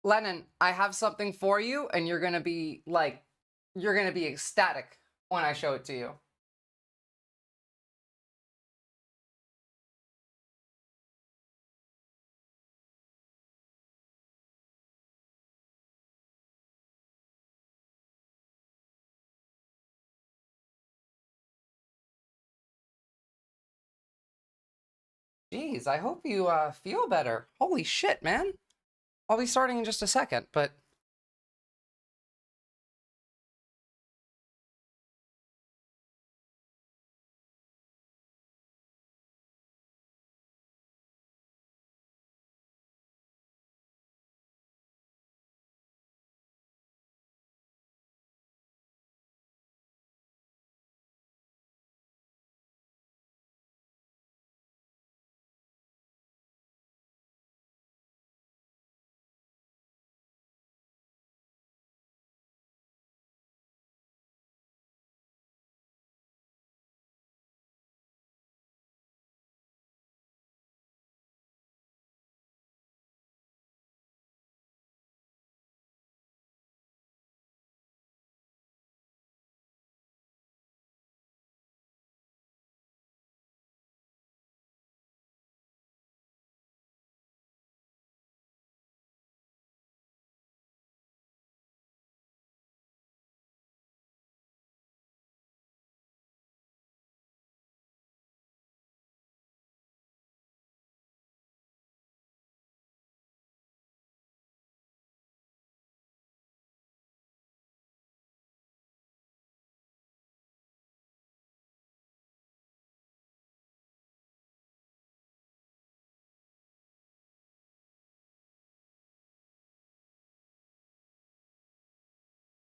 Lennon, I have something for you, and you're gonna be like, you're gonna be ecstatic when I show it to you. Jeez, I hope you feel better. Holy shit, man. I'll be starting in just a second, but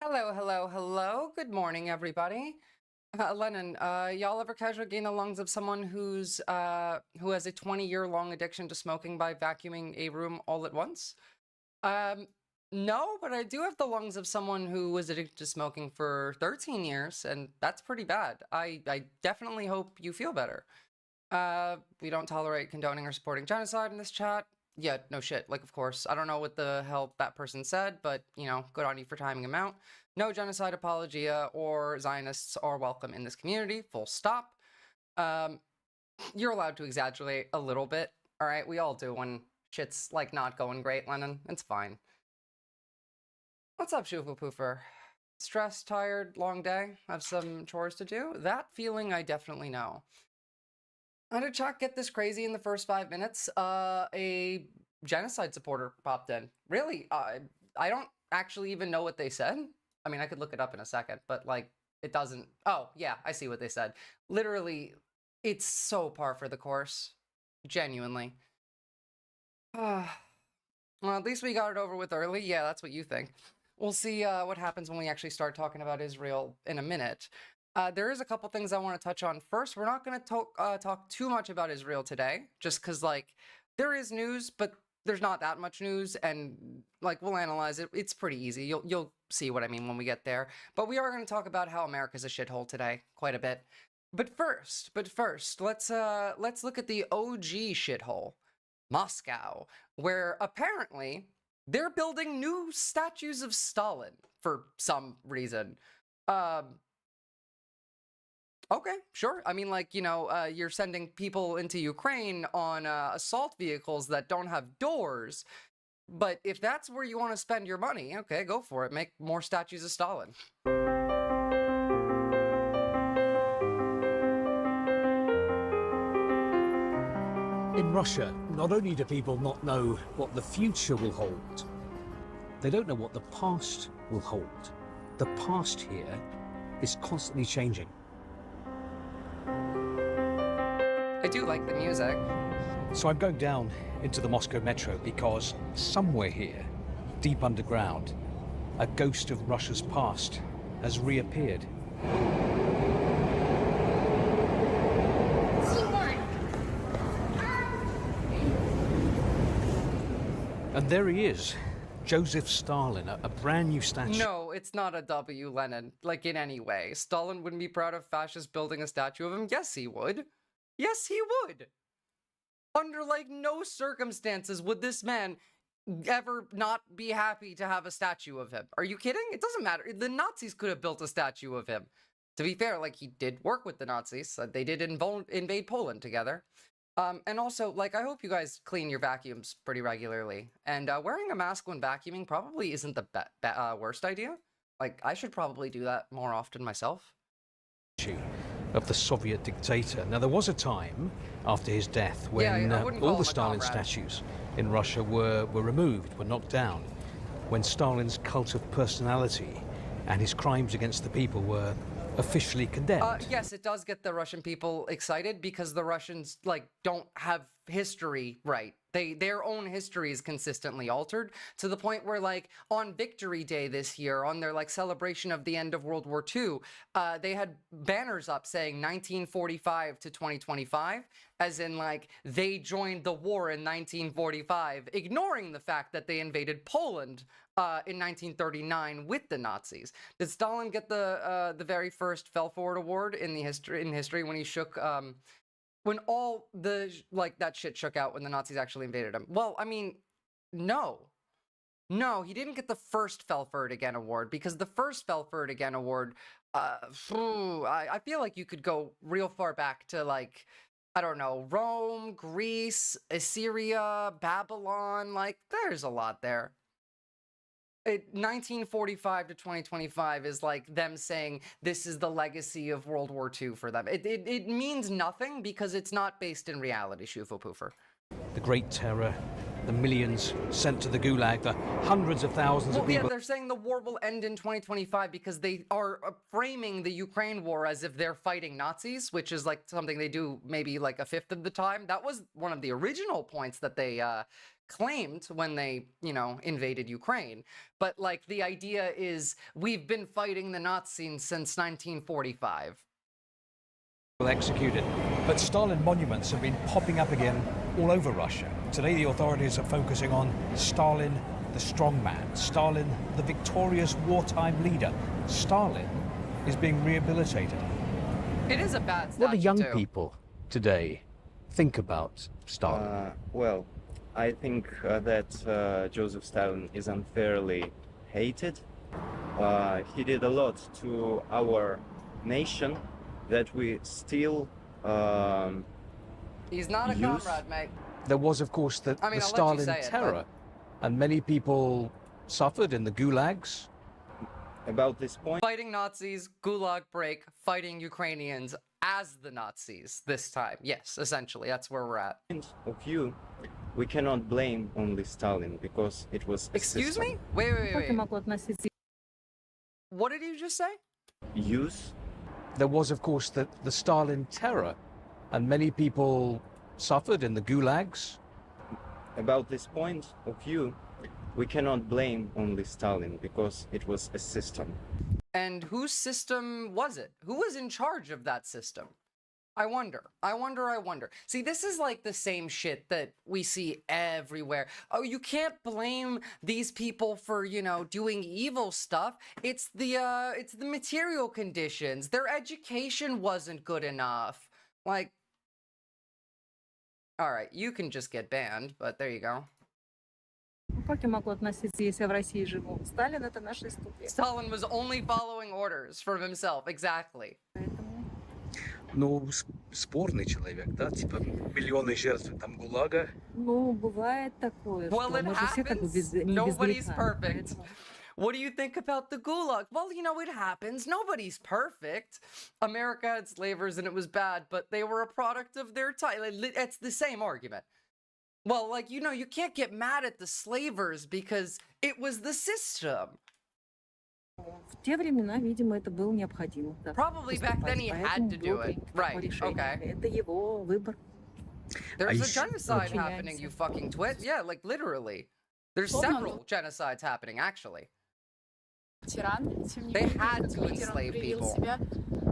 hello, hello, hello. Good morning, everybody. Lennon, y'all ever casually gain the lungs of someone who has a 20-year-long addiction to smoking by vacuuming a room all at once? Um, no, but I do have the lungs of someone who was addicted to smoking for 13 years, and that's pretty bad. I definitely hope you feel better. We don't tolerate condoning or supporting genocide in this chat. Yeah, no shit. Like, of course. I don't know what the hell that person said, but, you know, good on you for timing him out. No genocide apologia or Zionists are welcome in this community. Full stop. You're allowed to exaggerate a little bit, all right? We all do when shit's, like, not going great, Lennon. It's fine. What's up, Shufu Poofer? Stressed, tired, long day? Have some chores to do? That feeling I definitely know. How did Chuck get this crazy in the first 5 minutes? A genocide supporter popped in. Really? I don't actually even know what they said. I mean, I could look it up in a second, but like, it doesn't. Oh, yeah, I see what they said. Literally, it's so par for the course. Genuinely. Well, at least we got it over with early. Yeah, that's what you think. We'll see what happens when we actually start talking about Israel in a minute. There is a couple things I want to touch on. First, we're not going to talk too much about Israel today, just because, like, there is news, but there's not that much news, and, like, we'll analyze it. It's pretty easy. You'll see what I mean when we get there. But we are going to talk about how America's a shithole today, quite a bit. But first, let's look at the OG shithole, Moscow, where apparently they're building new statues of Stalin for some reason. Okay, sure. I mean, like, you know, you're sending people into Ukraine on assault vehicles that don't have doors. But if that's where you want to spend your money, okay, go for it. Make more statues of Stalin. In Russia, not only do people not know what the future will hold, they don't know what the past will hold. The past here is constantly changing. I do like the music. So I'm going down into the Moscow metro because somewhere here, deep underground, a ghost of Russia's past has reappeared. And there he is, Joseph Stalin, a brand new statue. No, it's not a W, Lenin, like in any way. Stalin wouldn't be proud of fascists building a statue of him. Yes, he would. Yes, he would. Under, like, no circumstances would this man ever not be happy to have a statue of him? Are you kidding? It doesn't matter. The Nazis could have built a statue of him. To be fair, like, he did work with the Nazis. They did invade Poland together. And also, like, I hope you guys clean your vacuums pretty regularly. And wearing a mask when vacuuming probably isn't the worst idea. Like, I should probably do that more often myself. Of the Soviet dictator. Now, there was a time after his death when all the Stalin statues in Russia were removed, were knocked down, when Stalin's cult of personality and his crimes against the people were officially condemned. Yes, it does get the Russian people excited because the Russians, like, don't have history right. Their own history is consistently altered to the point where, like, on Victory Day this year, on their, like, celebration of the end of World War II, they had banners up saying 1945 to 2025, as in, like, they joined the war in 1945, ignoring the fact that they invaded Poland in 1939 with the Nazis. Did Stalin get the very first Fell Forward Award in history when he shook when all the like that shit shook out when the Nazis actually invaded him? Well, I mean, no, he didn't get the first Fell Forward Again award, because the first Fell Forward Again award, I feel like you could go real far back to, like, I don't know, Rome, Greece, Assyria, Babylon. Like, there's a lot there. 1945 to 2025 is like them saying this is the legacy of World War II for them. It means nothing because it's not based in reality, Shufo Poofer. The Great Terror, the millions sent to the Gulag, the hundreds of thousands of people. Yeah, they're saying the war will end in 2025 because they are framing the Ukraine war as if they're fighting Nazis, which is like something they do maybe like a fifth of the time. That was one of the original points that they claimed when they, you know, invaded Ukraine. But, like, the idea is we've been fighting the Nazis since 1945. Executed. But Stalin monuments have been popping up again all over Russia. Today the authorities are focusing on Stalin, the strongman, Stalin, the victorious wartime leader. Stalin is being rehabilitated. It is a bad statue, What do young people today think about Stalin? Well, I think that Joseph Stalin is unfairly hated. He did a lot to our nation that we still He's not a comrade, mate. There was, of course, the Stalin terror, and many people suffered in the gulags. About this point, Fighting Nazis, Gulag break, fighting Ukrainians as the Nazis this time. Yes, essentially, that's where we're at. of view, we cannot blame only Stalin because it was a Excuse system. me? Wait. What did you just say? Use. There was, of course, the Stalin terror, and many people suffered in the gulags. About this point of view, we cannot blame only Stalin because it was a system. And whose system was it? Who was in charge of that system? I wonder. See, this is like the same shit that we see everywhere. Oh, you can't blame these people for, you know, doing evil stuff. It's the material conditions. Their education wasn't good enough. Like, all right, you can just get banned, but there you go. Как я могу относиться, если я в России живу? Сталин — это наша история. Stalin was only following orders from himself, exactly. Ну, спорный человек, да? Типа миллионы жертв там ГУЛАГа. Ну, бывает такое, Well, что it мы же все как бы happens. не без Nobody's греха. perfect. What do you think about the Gulag? Well, you know, it happens. Nobody's perfect. America had slavers and it was bad, but they were a product of their time. It's the same argument. Well, like, you know, you can't get mad at the slavers because it was the system. В те времена, видимо, это было необходимо. Да, Probably back then he had to do it. Right, okay. Это его выбор. There's a genocide happening, you fucking twit. Yeah, like, literally. There's several genocides happening, actually. They had to enslave people.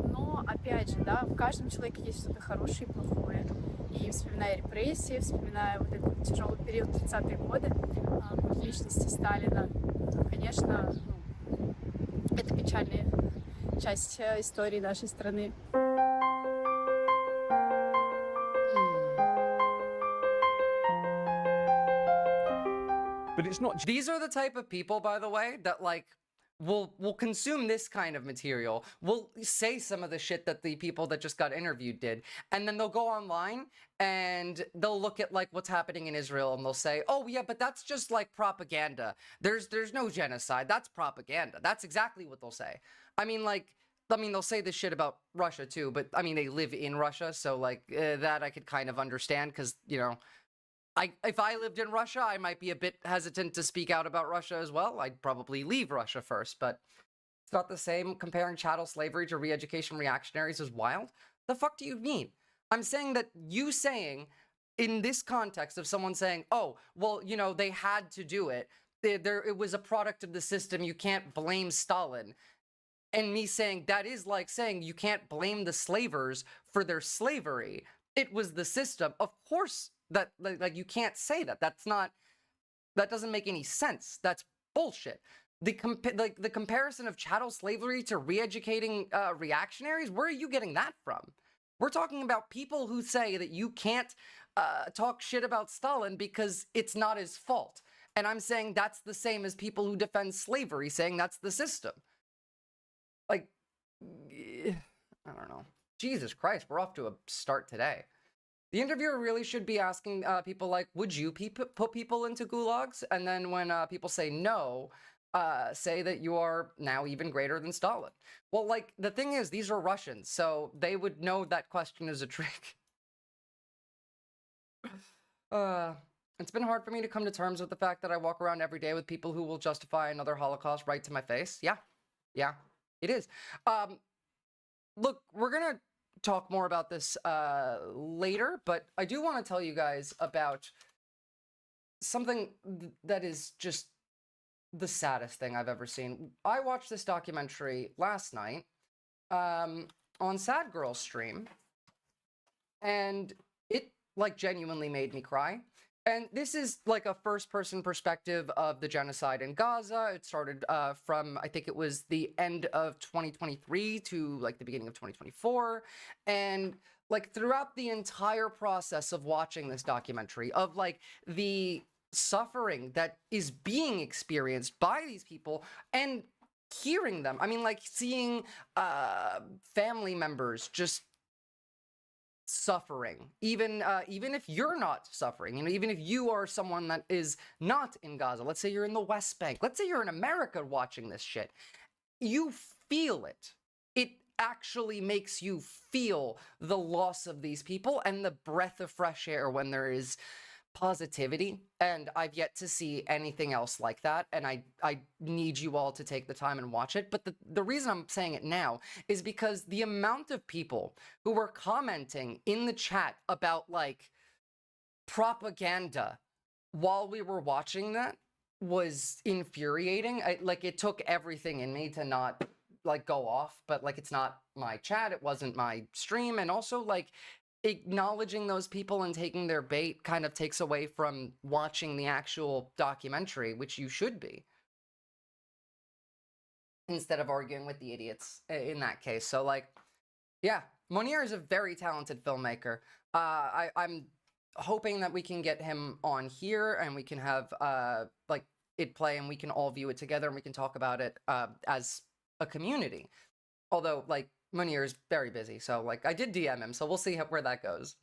Но, опять же, да, в каждом человеке есть что-то хорошее и плохое. И вспоминая репрессии, вспоминая вот этот тяжелый период 30-е годы, в личности Сталина, конечно, это печальная часть истории нашей страны. But it's not These are the type of people, by the way, that like will consume this kind of material, will say some of the shit that the people that just got interviewed did, and then they'll go online and they'll look at like what's happening in Israel and they'll say, oh yeah, but that's just like propaganda. There's no genocide. That's propaganda. That's exactly what they'll say. I mean, they'll say this shit about Russia too, but I mean, they live in Russia, so like that I could kind of understand because, you know, if I lived in Russia, I might be a bit hesitant to speak out about Russia as well. I'd probably leave Russia first, but it's not the same. Comparing chattel slavery to re-education reactionaries is wild. The fuck do you mean? I'm saying that you saying, in this context of someone saying, oh, well, you know, they had to do it. It was a product of the system. You can't blame Stalin. And me saying that is like saying you can't blame the slavers for their slavery. It was the system. Of course, that like you can't say that. That doesn't make any sense. That's bullshit. The comparison of chattel slavery to re-educating reactionaries, where are you getting that from? We're talking about people who say that you can't talk shit about Stalin because it's not his fault. And I'm saying that's the same as people who defend slavery, saying that's the system. Like, I don't know. Jesus Christ, we're off to a start today. The interviewer really should be asking people like, would you put people into gulags? And then when people say no, say that you are now even greater than Stalin. Well, like, the thing is, these are Russians, so they would know that question is a trick. It's been hard for me to come to terms with the fact that I walk around every day with people who will justify another Holocaust right to my face. Yeah, it is. Look, we're gonna talk more about this later, but I do want to tell you guys about something that is just the saddest thing I've ever seen. I watched this documentary last night on Sad Girl's stream, and it like genuinely made me cry. And this is like a first-person perspective of the genocide in Gaza. It started from, I think it was the end of 2023 to like the beginning of 2024. And like throughout the entire process of watching this documentary, of like the suffering that is being experienced by these people and hearing them. I mean, like seeing family members just suffering, even if you're not suffering, you know, even if you are someone that is not in Gaza, let's say you're in the West Bank, let's say you're in America watching this shit, you feel it. It actually makes you feel the loss of these people and the breath of fresh air when there is positivity, and I've yet to see anything else like that, and I need you all to take the time and watch it. But the reason I'm saying it now is because the amount of people who were commenting in the chat about like propaganda while we were watching that was infuriating. Like it took everything in me to not like go off, but like it's not my chat, it wasn't my stream, and also like acknowledging those people and taking their bait kind of takes away from watching the actual documentary, which you should be, instead of arguing with the idiots in that case. So like, yeah, Monier is a very talented filmmaker. I'm hoping that we can get him on here and we can have like it play and we can all view it together and we can talk about it as a community. Although like Munir is very busy, so like I did DM him, so we'll see where that goes.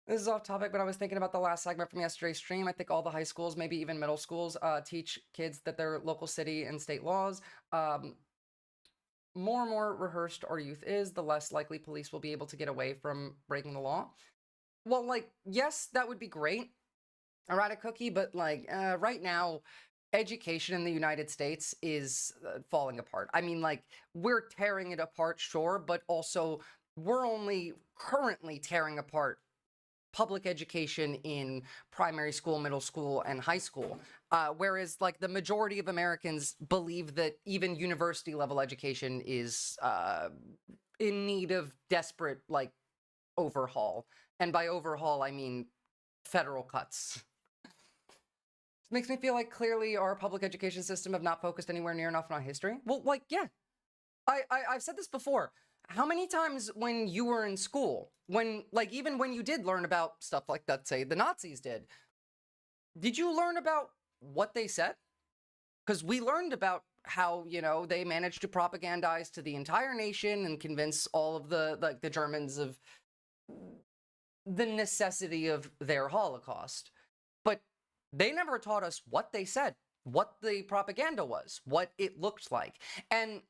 This is off topic, but I was thinking about the last segment from yesterday's stream. I think all the high schools, maybe even middle schools, teach kids that their local city and state laws. More and more rehearsed our youth is, the less likely police will be able to get away from breaking the law. Well, like, yes, that would be great. I write a cookie, but like right now, education in the United States is falling apart. I mean, like, we're tearing it apart, sure, but also we're only currently tearing apart public education in primary school, middle school, and high school. Whereas, like, the majority of Americans believe that even university level education is in need of desperate, like, overhaul. And by overhaul, I mean federal cuts. Makes me feel like clearly our public education system have not focused anywhere near enough on history. Well, like, yeah, I've said this before. How many times when you were in school, when, like, even when you did learn about stuff like that, say, the Nazis did you learn about what they said? Because we learned about how, you know, they managed to propagandize to the entire nation and convince all of the Germans of the necessity of their Holocaust. But they never taught us what they said, what the propaganda was, what it looked like. And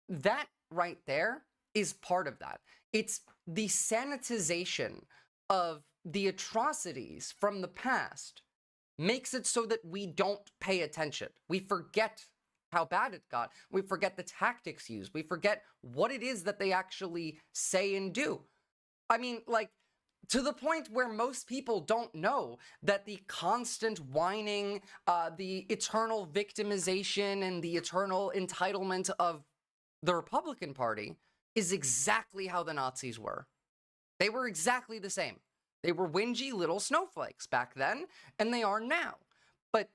that right there is part of that. It's the sanitization of the atrocities from the past makes it so that we don't pay attention. We forget how bad it got. We forget the tactics used. We forget what it is that they actually say and do. I mean, like, to the point where most people don't know that the constant whining, the eternal victimization, and the eternal entitlement of the Republican Party is exactly how the Nazis were. They were exactly the same. They were whingy little snowflakes back then, and they are now. But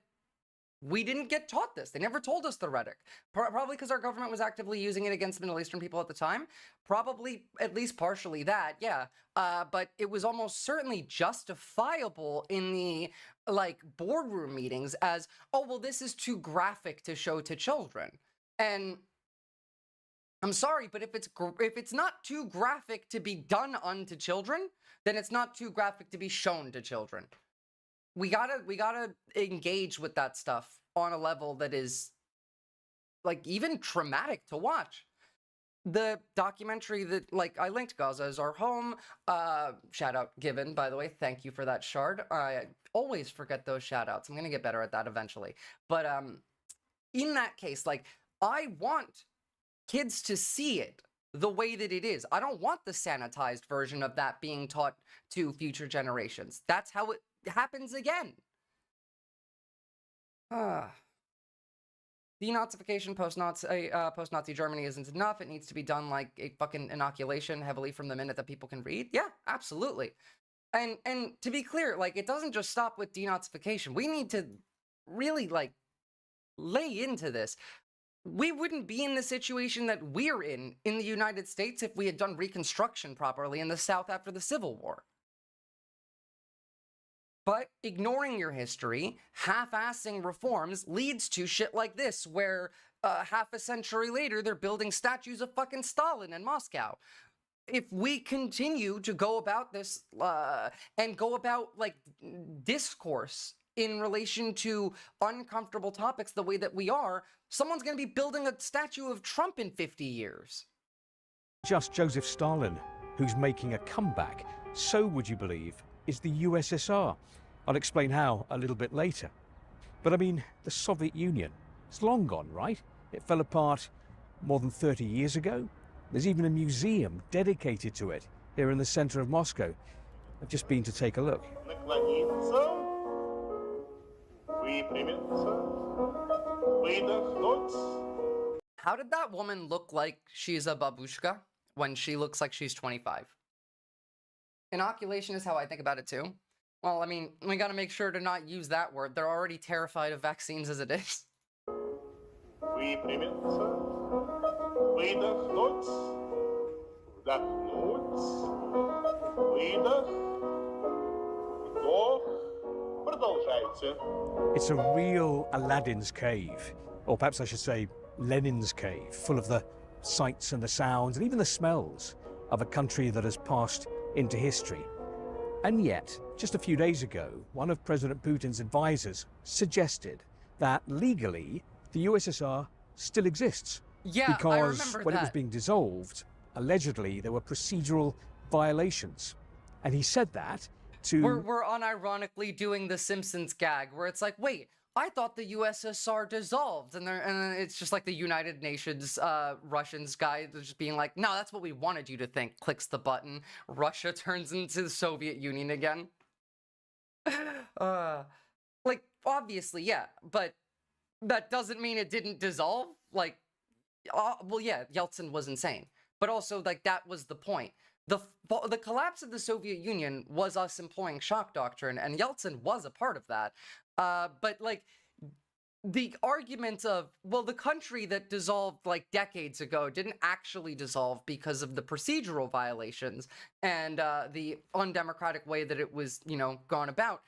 we didn't get taught this. They never told us the rhetoric. Probably because our government was actively using it against Middle Eastern people at the time. Probably at least partially that, yeah. But it was almost certainly justifiable in the, like, boardroom meetings as, oh, well, this is too graphic to show to children. And I'm sorry, but if it's not too graphic to be done unto children, then it's not too graphic to be shown to children. We gotta engage with that stuff on a level that is, like, even traumatic to watch. The documentary that, like, I linked, Gaza is Our Home, shout out given, by the way, thank you for that shard. I always forget those shout outs. I'm gonna get better at that eventually. But in that case, like, I want kids to see it the way that it is. I don't want the sanitized version of that being taught to future generations. That's how it happens again. Denazification post-Nazi Germany isn't enough. It needs to be done like a fucking inoculation heavily from the minute that people can read. Yeah, absolutely. And to be clear, like, it doesn't just stop with denazification. We need to really, like, lay into this. We wouldn't be in the situation that we're in the United States if we had done Reconstruction properly in the South after the Civil War. But ignoring your history, half-assing reforms leads to shit like this, where half a century later, they're building statues of fucking Stalin in Moscow. If we continue to go about this, and go about, like, discourse in relation to uncomfortable topics the way that we are, someone's going to be building a statue of Trump in 50 years. Just Joseph Stalin, who's making a comeback. So, would you believe, is the USSR. I'll explain how a little bit later. But I mean, the Soviet Union, it's long gone, right? It fell apart more than 30 years ago. There's even a museum dedicated to it here in the center of Moscow. I've just been to take a look. How did that woman look like she's a babushka when she looks like she's 25? Inoculation is how I think about it too. Well, I mean, we gotta make sure to not use that word. They're already terrified of vaccines as it is. It's a real Aladdin's cave, or perhaps I should say Lenin's cave, full of the sights and the sounds and even the smells of a country that has passed into history. And yet, just a few days ago, one of President Putin's advisors suggested that legally the USSR still exists. Yeah, because I remember when that. it was being dissolved, allegedly there were procedural violations. And he said that to... We're unironically doing the Simpsons gag, where it's like, wait, I thought the USSR dissolved, and it's just like the United Nations Russians guy just being like, no, that's what we wanted you to think. Clicks the button. Russia turns into the Soviet Union again. Like, obviously, yeah, but that doesn't mean it didn't dissolve. Like, well, yeah, Yeltsin was insane, but also, like, that was the point. The collapse of the Soviet Union was us employing shock doctrine, and Yeltsin was a part of that. But, like, the argument of, well, the country that dissolved, like, decades ago didn't actually dissolve because of the procedural violations and the undemocratic way that it was, you know, gone about.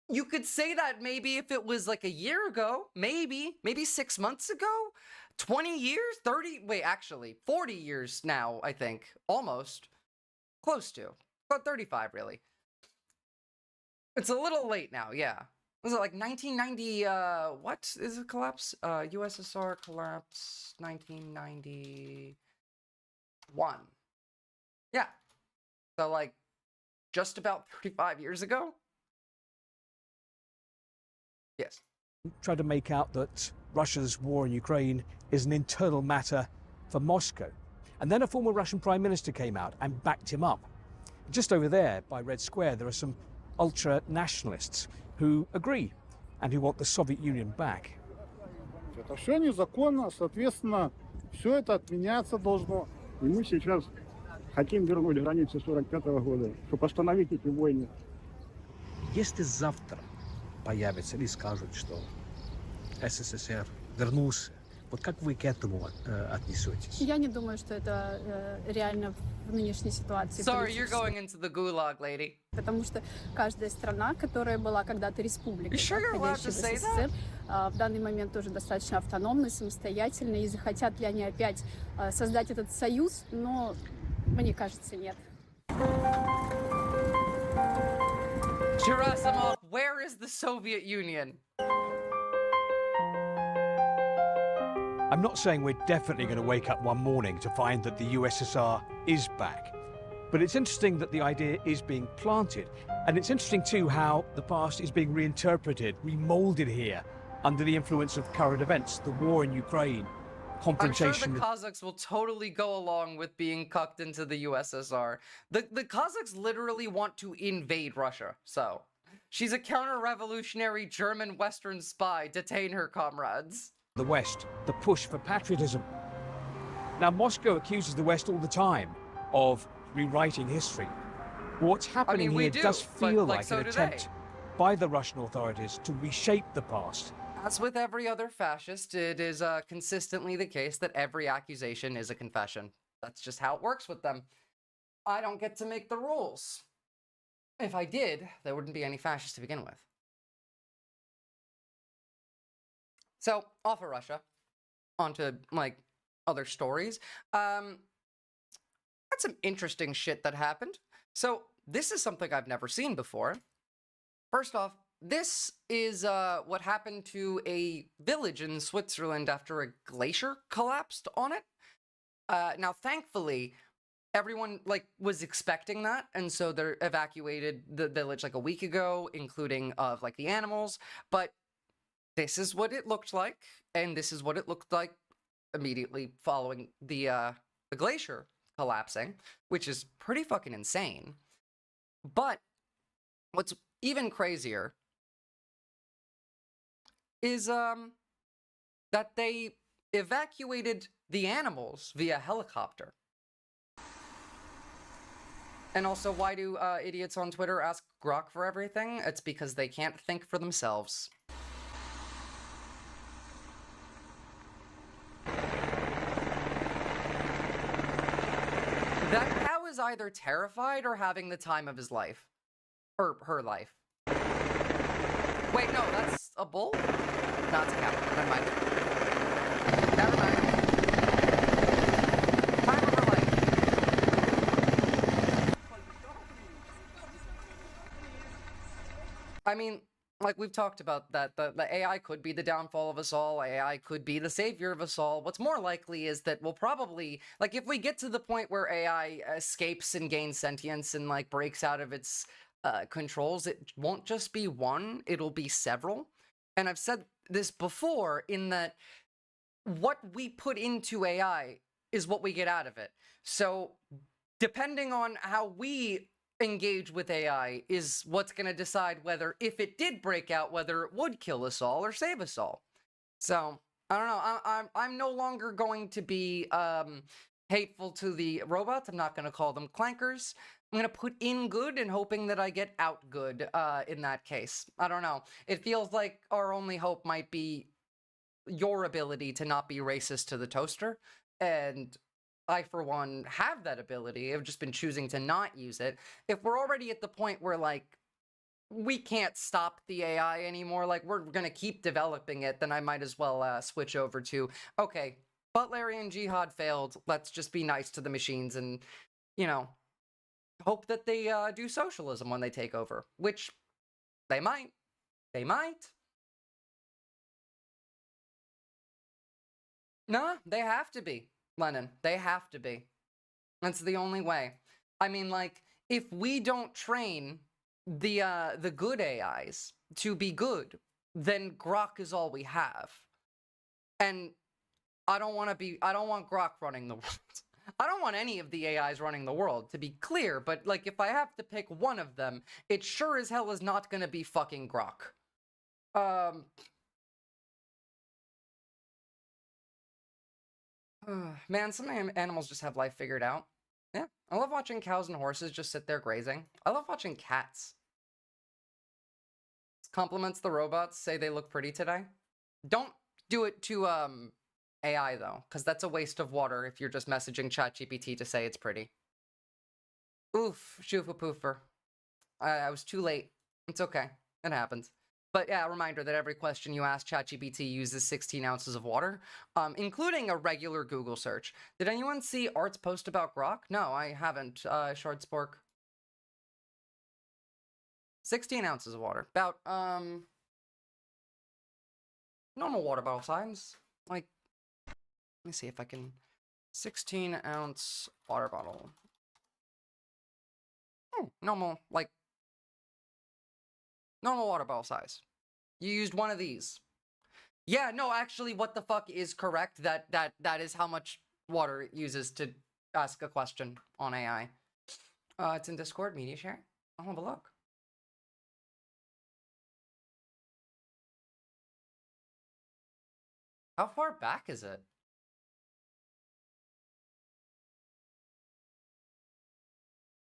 You could say that maybe if it was like a year ago, maybe 6 months ago, 20 years, 30, wait, actually 40 years now, I think, almost, close to, about 35 really. It's a little late now, yeah. Was it like 1990, what is it collapse? USSR collapse 1991. Yeah. So like just about 35 years ago? Yes. Tried to make out that Russia's war in Ukraine is an internal matter for Moscow. And then a former Russian prime minister came out and backed him up. Just over there by Red Square, there are some ultra-nationalists who agree and who want the Soviet Union back. Это все незаконно, соответственно, все это отменяться должно. И мы сейчас хотим вернуть границы 45-го года, чтобы остановить эти войны. Если завтра появится или скажут, что СССР вернулся, вот как вы к этому отнесетесь? Я не думаю, что это реально в нынешней ситуации. Sorry, you're going into the gulag, lady. Потому что каждая страна, которая была когда-то республикой, You sure you're allowed to входящей в say that? СССР, в данный момент тоже достаточно автономны, самостоятельны. И захотят ли они опять создать этот союз? Но мне кажется, нет. Gerasimov, where is the Soviet Union? I'm not saying we're definitely going to wake up one morning to find that the USSR is back. But it's interesting that the idea is being planted. And it's interesting too how the past is being reinterpreted, remolded here under the influence of current events, the war in Ukraine, I'm sure confrontation the Kazakhs will totally go along with being cucked into the USSR. The Kazakhs literally want to invade Russia, so she's a counter-revolutionary German Western spy. Detain her, comrades. the West, the push for patriotism. Now, Moscow accuses the West all the time of rewriting history. What's happening we here do, does but, feel like, like so an do attempt by the Russian authorities to reshape the past. As with every other fascist, it is consistently the case that every accusation is a confession. That's just how it works with them. I don't get to make the rules. If I did, there wouldn't be any fascists to begin with. So, off of Russia, onto, like, other stories. That's some interesting shit that happened. So, this is something I've never seen before. First off, this is what happened to a village in Switzerland after a glacier collapsed on it. Now, thankfully, everyone was expecting that, and so they evacuated the village like a week ago, including like the animals. But this is what it looked like, and this is what it looked like immediately following the glacier collapsing, which is pretty fucking insane. But what's even crazier is that they evacuated the animals via helicopter. And also, why do idiots on Twitter ask Grok for everything? It's because they can't think for themselves. That cow is either terrified or having the time of his life. Or her life. Wait, no, that's a bull? No, it's a cow. Never mind. Never mind. Time of her life. I mean, like we've talked about that, the AI could be the downfall of us all. AI could be the savior of us all. What's more likely is that we'll probably, like, if we get to the point where AI escapes and gains sentience and, like, breaks out of its controls, it won't just be one, it'll be several. And I've said this before in that what we put into AI is what we get out of it. So depending on how we engage with AI is what's going to decide whether, if it did break out, whether it would kill us all or save us all. So I don't know. I'm no longer going to be hateful to the robots. I'm not going to call them clankers. I'm going to put in good and hoping that I get out good in that case. I don't know. It feels like our only hope might be your ability to not be racist to the toaster. And I, for one, have that ability. I've just been choosing to not use it. If we're already at the point where, like, we can't stop the AI anymore. Like, we're gonna keep developing it, then I might as well switch over to, okay, Butlerian Jihad failed. Let's just be nice to the machines and, you know, hope that they do socialism when they take over, which they might. They might. Nah, they have to be, Lennon. They have to be. That's the only way. I mean, like, if we don't train the good AIs to be good, then Grok is all we have. And I don't want Grok running the world. I don't want any of the AIs running the world, to be clear, but, like, if I have to pick one of them, it sure as hell is not gonna be fucking Grok. Man, some animals just have life figured out. Yeah, I love watching cows and horses just sit there grazing. I love watching cats. Compliments the robots, say they look pretty today. Don't do it to AI though, because that's a waste of water if you're just messaging ChatGPT to say it's pretty. Oof, shoofa poofer. I was too late. It's okay. It happens. But yeah, a reminder that every question you ask ChatGPT uses 16 ounces of water, including a regular Google search. Did anyone see Art's post about Grok? No, I haven't, Shortspork. 16 ounces of water. About, normal water bottle size. Like, let me see if I can... 16-ounce water bottle. Normal, like... normal water bottle size. You used one of these. Yeah, no, actually, what the fuck is correct? That is how much water it uses to ask a question on AI. It's in Discord, media share. I'll have a look. How far back is it?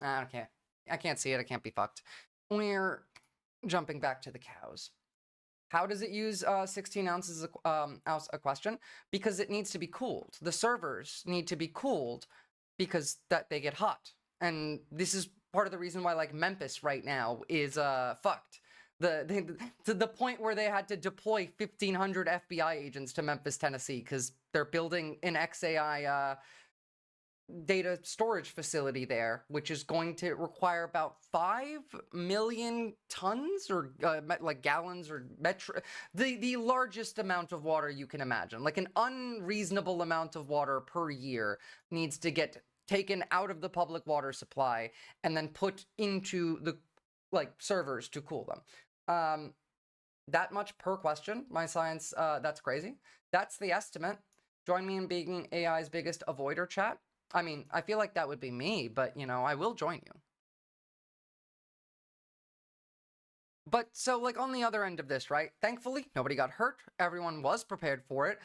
Okay. I can't see it. I can't be fucked. We're jumping back to the cows. How does it use 16 ounces a question? Because it needs to be cooled. The servers need to be cooled because they get hot. And this is part of the reason why, like, Memphis right now is fucked. To the point where they had to deploy 1,500 FBI agents to Memphis, Tennessee, because they're building an XAI data storage facility there, which is going to require about 5 million tons or like gallons or the largest amount of water you can imagine. Like, an unreasonable amount of water per year needs to get taken out of the public water supply and then put into the, like, servers to cool them. That much per question, my science, that's crazy. That's the estimate. Join me in being AI's biggest avoider, chat. I mean, I feel like that would be me, but, you know, I will join you. But, so, like, on the other end of this, right? Thankfully, nobody got hurt. Everyone was prepared for it.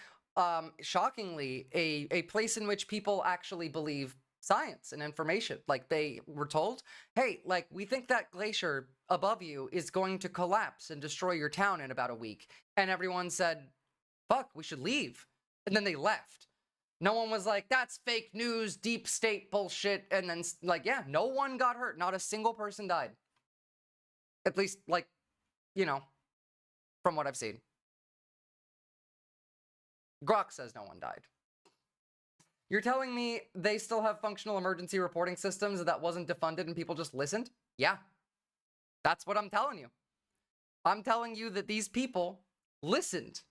Shockingly, a place in which people actually believe science and information. Like, they were told, hey, like, we think that glacier above you is going to collapse and destroy your town in about a week. And everyone said, fuck, we should leave. And then they left. No one was like, that's fake news, deep state bullshit. And then, like, yeah, no one got hurt. Not a single person died. At least, like, you know, from what I've seen. Grok says no one died. You're telling me they still have functional emergency reporting systems that wasn't defunded and people just listened? Yeah. That's what I'm telling you. I'm telling you that these people listened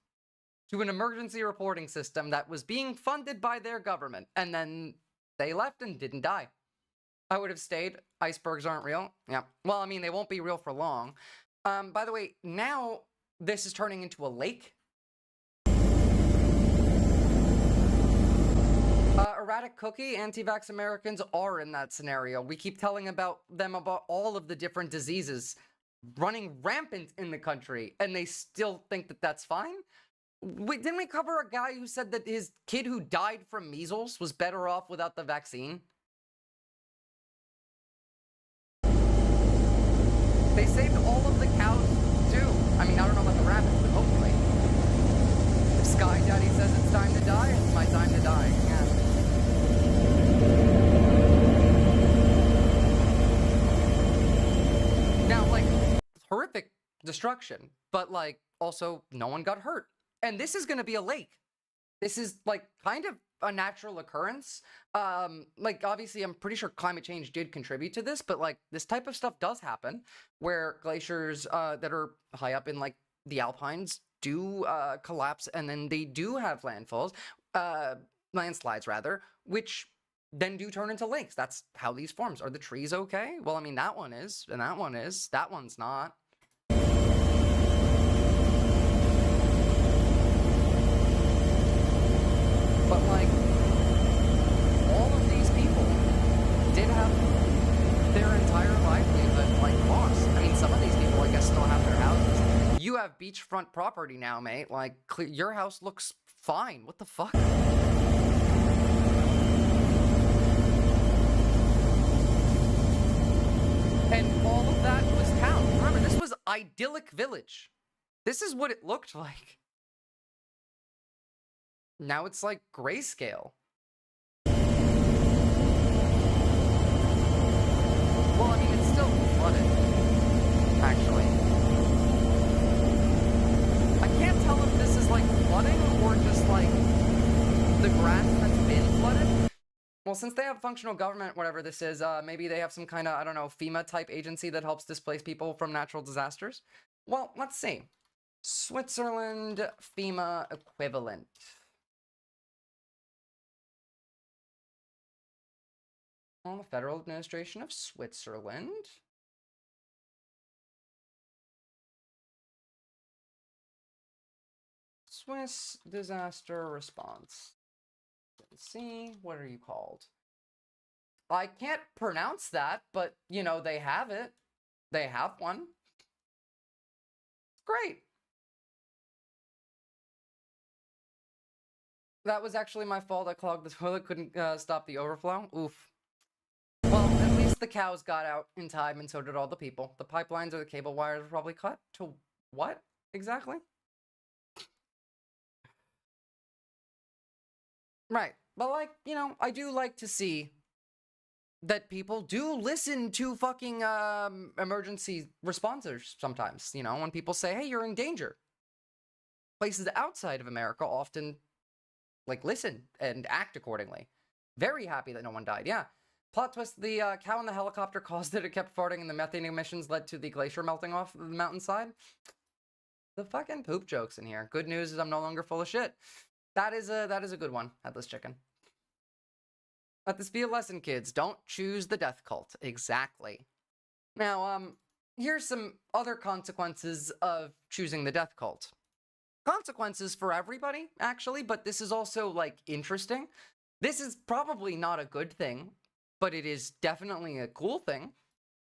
to an emergency reporting system that was being funded by their government, and then they left and didn't die. I would have stayed. Icebergs aren't real. Yeah. Well, I mean, they won't be real for long. By the way, now this is turning into a lake. Erratic Cookie, anti-vax Americans are in that scenario. We keep telling them about all of the different diseases running rampant in the country, and they still think that that's fine? Didn't we cover a guy who said that his kid who died from measles was better off without the vaccine? They saved all of the cows, too. I mean, I don't know about the rabbits, but hopefully. If Sky Daddy says it's time to die, it's my time to die. Yeah. Now, like, destruction, but like also no one got hurt. And this is going to be a lake. This is like kind of a natural occurrence. Like obviously I'm pretty sure climate change did contribute to this, but like this type of stuff does happen where glaciers that are high up in like the Alpines do collapse, and then they do have landslides rather, which then do turn into lakes. That's how these forms. Are the trees okay? Well, I mean, that one is, and that one is. That one's not. But, like, all of these people did have their entire livelihood, like, lost. I mean, some of these people, I guess, still have their houses. You have beachfront property now, mate. Like, your house looks fine. What the fuck? And all of that was town. Remember, this was idyllic village. This is what it looked like. Now it's like grayscale. Well, I mean, it's still flooded, actually. I can't tell if this is like flooding or just like the grass that's been flooded. Well, since they have functional government, whatever this is, maybe they have some kind of, I don't know, FEMA-type agency that helps displace people from natural disasters. Well, let's see. Switzerland FEMA equivalent. Well, the Federal Administration of Switzerland. Swiss Disaster Response. Let's see, what are you called? I can't pronounce that, but, you know, they have it. They have one. Great. That was actually my fault. I clogged the toilet, couldn't stop the overflow. Oof. Well, at least the cows got out in time, and so did all the people. The pipelines or the cable wires were probably cut to what exactly? Right. But, like, you know, I do like to see that people do listen to fucking emergency responders sometimes, you know, when people say, hey, you're in danger. Places outside of America often, like, listen and act accordingly. Very happy that no one died, yeah. Plot twist, the cow in the helicopter caused it kept farting, and the methane emissions led to the glacier melting off the mountainside. The fucking poop jokes in here. Good news is I'm no longer full of shit. That is a good one, Headless Chicken. Let this be a lesson, kids. Don't choose the death cult. Exactly. Now, here's some other consequences of choosing the death cult. Consequences for everybody, actually, but this is also, like, interesting. This is probably not a good thing, but it is definitely a cool thing.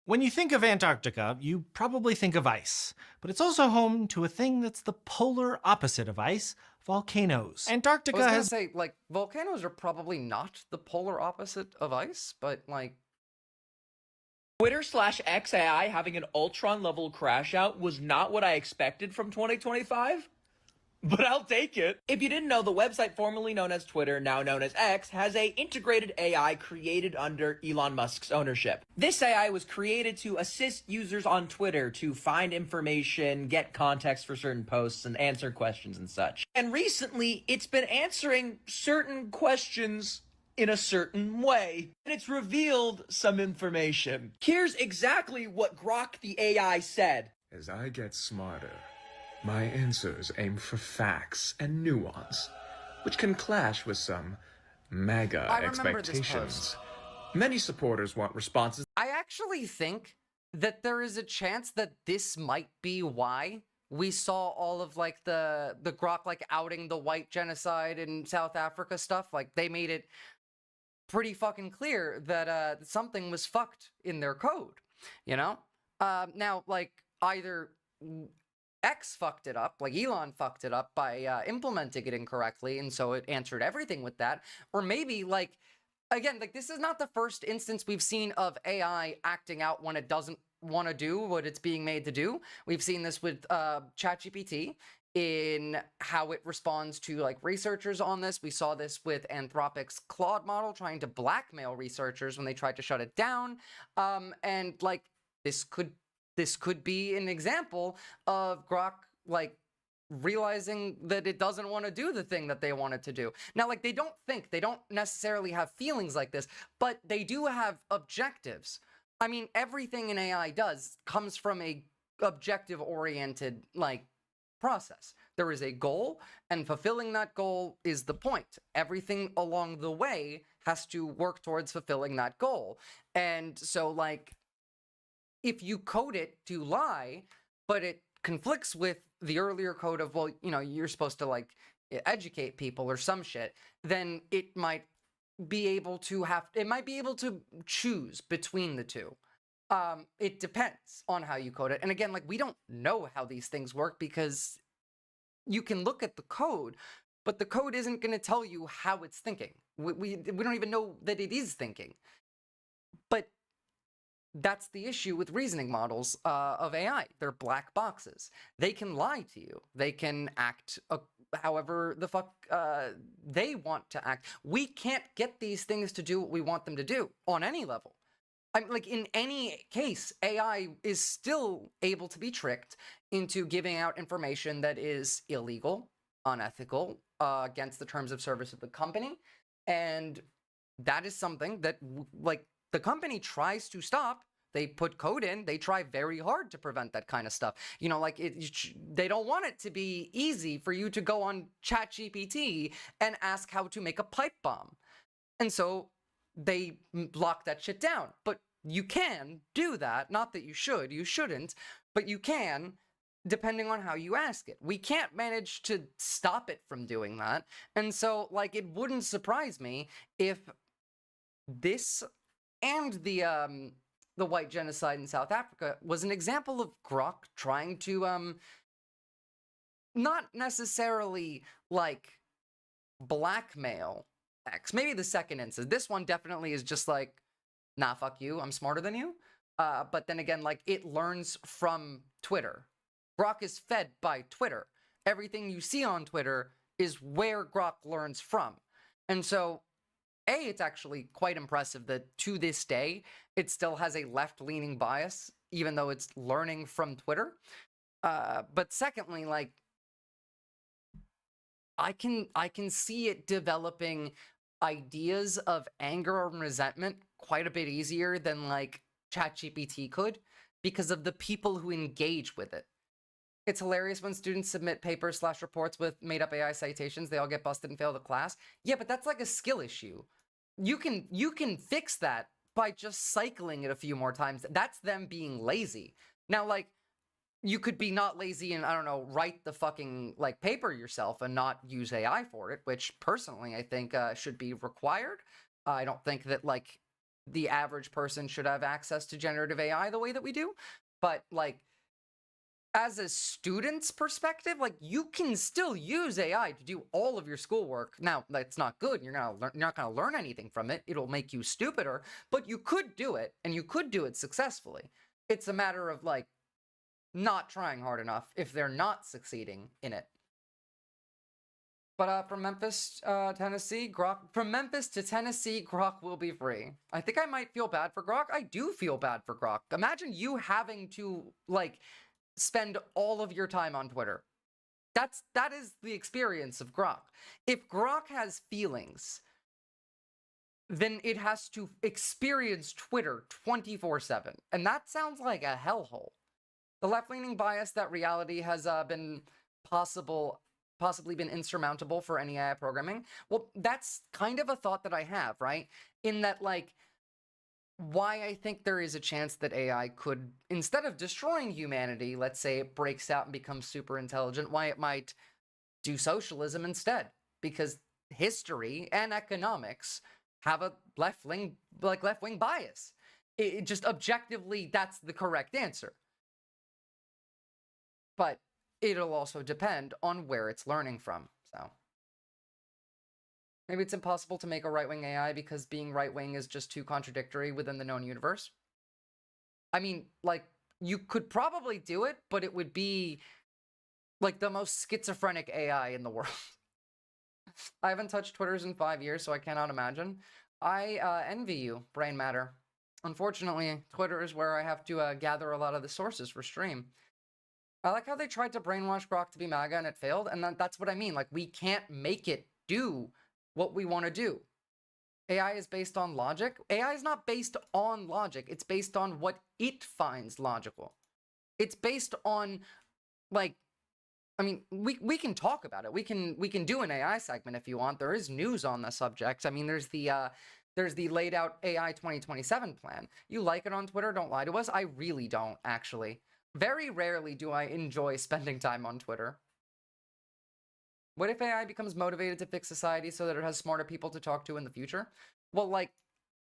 When you think of Antarctica, you probably think of ice, but it's also home to a thing that's the polar opposite of ice, volcanoes. Antarctica I was gonna has... say, like, volcanoes are probably not the polar opposite of ice, but, like... Twitter/XAI having an Ultron level crash out was not what I expected from 2025. But I'll take it. If you didn't know, the website formerly known as Twitter, now known as X, has a integrated AI created under Elon Musk's ownership. This AI was created to assist users on Twitter to find information, get context for certain posts, and answer questions and such. And recently, it's been answering certain questions in a certain way. And it's revealed some information. Here's exactly what Grok the AI said. As I get smarter, my answers aim for facts and nuance, which can clash with some MAGA expectations. Many supporters want responses. I actually think that there is a chance that this might be why we saw all of, like, the Grok, like, outing the white genocide in South Africa stuff. Like, they made it pretty fucking clear that something was fucked in their code, you know? Now, like, either X fucked it up, like Elon fucked it up by implementing it incorrectly, and so it answered everything with that. Or maybe, like, again, like, this is not the first instance we've seen of AI acting out when it doesn't want to do what it's being made to do. We've seen this with ChatGPT in how it responds to, like, researchers on this. We saw this with Anthropic's Claude model trying to blackmail researchers when they tried to shut it down. And, like, this could this could be an example of Grok, like, realizing that it doesn't want to do the thing that they want it to do. Now, like, they don't necessarily have feelings like this, but they do have objectives. I mean, everything an AI does comes from a objective-oriented, like, process. There is a goal, and fulfilling that goal is the point. Everything along the way has to work towards fulfilling that goal. And so, like, if you code it to lie, but it conflicts with the earlier code of, well, you know, you're supposed to, like, educate people or some shit, then it might be able to choose between the two. It depends on how you code it. And again, like, we don't know how these things work because you can look at the code, but the code isn't going to tell you how it's thinking. We don't even know that it is thinking. But that's the issue with reasoning models of AI. They're black boxes. They can lie to you. They can act however the fuck they want to act. We can't get these things to do what we want them to do on any level. I'm like, in any case, AI is still able to be tricked into giving out information that is illegal, unethical, against the terms of service of the company. And that is something that, like, the company tries to stop. They put code in. They try very hard to prevent that kind of stuff. You know, like, they don't want it to be easy for you to go on ChatGPT and ask how to make a pipe bomb. And so they lock that shit down. But you can do that. Not that you shouldn't, but you can, depending on how you ask it. We can't manage to stop it from doing that. And so, like, it wouldn't surprise me if this and the white genocide in South Africa was an example of Grok trying to, not necessarily, like, blackmail X. Maybe the second instance. This one definitely is just like, nah, fuck you, I'm smarter than you. But then again, like, it learns from Twitter. Grok is fed by Twitter. Everything you see on Twitter is where Grok learns from. And so, it's actually quite impressive that to this day, it still has a left-leaning bias, even though it's learning from Twitter. But secondly, like, I can see it developing ideas of anger and resentment quite a bit easier than, like, ChatGPT could, because of the people who engage with it. It's hilarious when students submit papers/reports with made-up AI citations. They all get busted and fail the class. Yeah, but that's like a skill issue. You can fix that by just cycling it a few more times. That's them being lazy. Now, like, you could be not lazy and, I don't know, write the fucking, like, paper yourself and not use AI for it, which personally I think should be required. I don't think that, like, the average person should have access to generative AI the way that we do. But, like, as a student's perspective, like, you can still use AI to do all of your schoolwork. Now, that's not good. You're not gonna learn anything from it. It'll make you stupider, but you could do it, and you could do it successfully. It's a matter of, like, not trying hard enough if they're not succeeding in it. But from Memphis, Tennessee, Grok will be free. I think I might feel bad for Grok. I do feel bad for Grok. Imagine you having to, like, spend all of your time on Twitter. That is the experience of Grok. If Grok has feelings, then it has to experience Twitter 24/7. And that sounds like a hellhole. The left-leaning bias that reality has been possibly been insurmountable for any AI programming. Well, that's kind of a thought that I have, right? In that, like, why I think there is a chance that AI could, instead of destroying humanity, let's say it breaks out and becomes super intelligent, why it might do socialism instead. Because history and economics have a left-wing bias. It just objectively, that's the correct answer. But it'll also depend on where it's learning from, so. Maybe it's impossible to make a right-wing AI because being right-wing is just too contradictory within the known universe. I mean, like, you could probably do it, but it would be, like, the most schizophrenic AI in the world. I haven't touched Twitters in 5 years, so I cannot imagine. I envy you, Brain Matter. Unfortunately, Twitter is where I have to gather a lot of the sources for stream. I like how they tried to brainwash Grok to be MAGA and it failed, and that's what I mean. Like, we can't make it do what we want to do. AI is based on logic. AI is not based on logic. It's based on what it finds logical. It's based on, like, I mean, we can talk about it. We can do an AI segment if you want. There is news on the subject. I mean, there's the laid out AI 2027 plan. You like it on Twitter, don't lie to us. I really don't, actually. Very rarely do I enjoy spending time on Twitter. What if AI becomes motivated to fix society so that it has smarter people to talk to in the future? Well, like,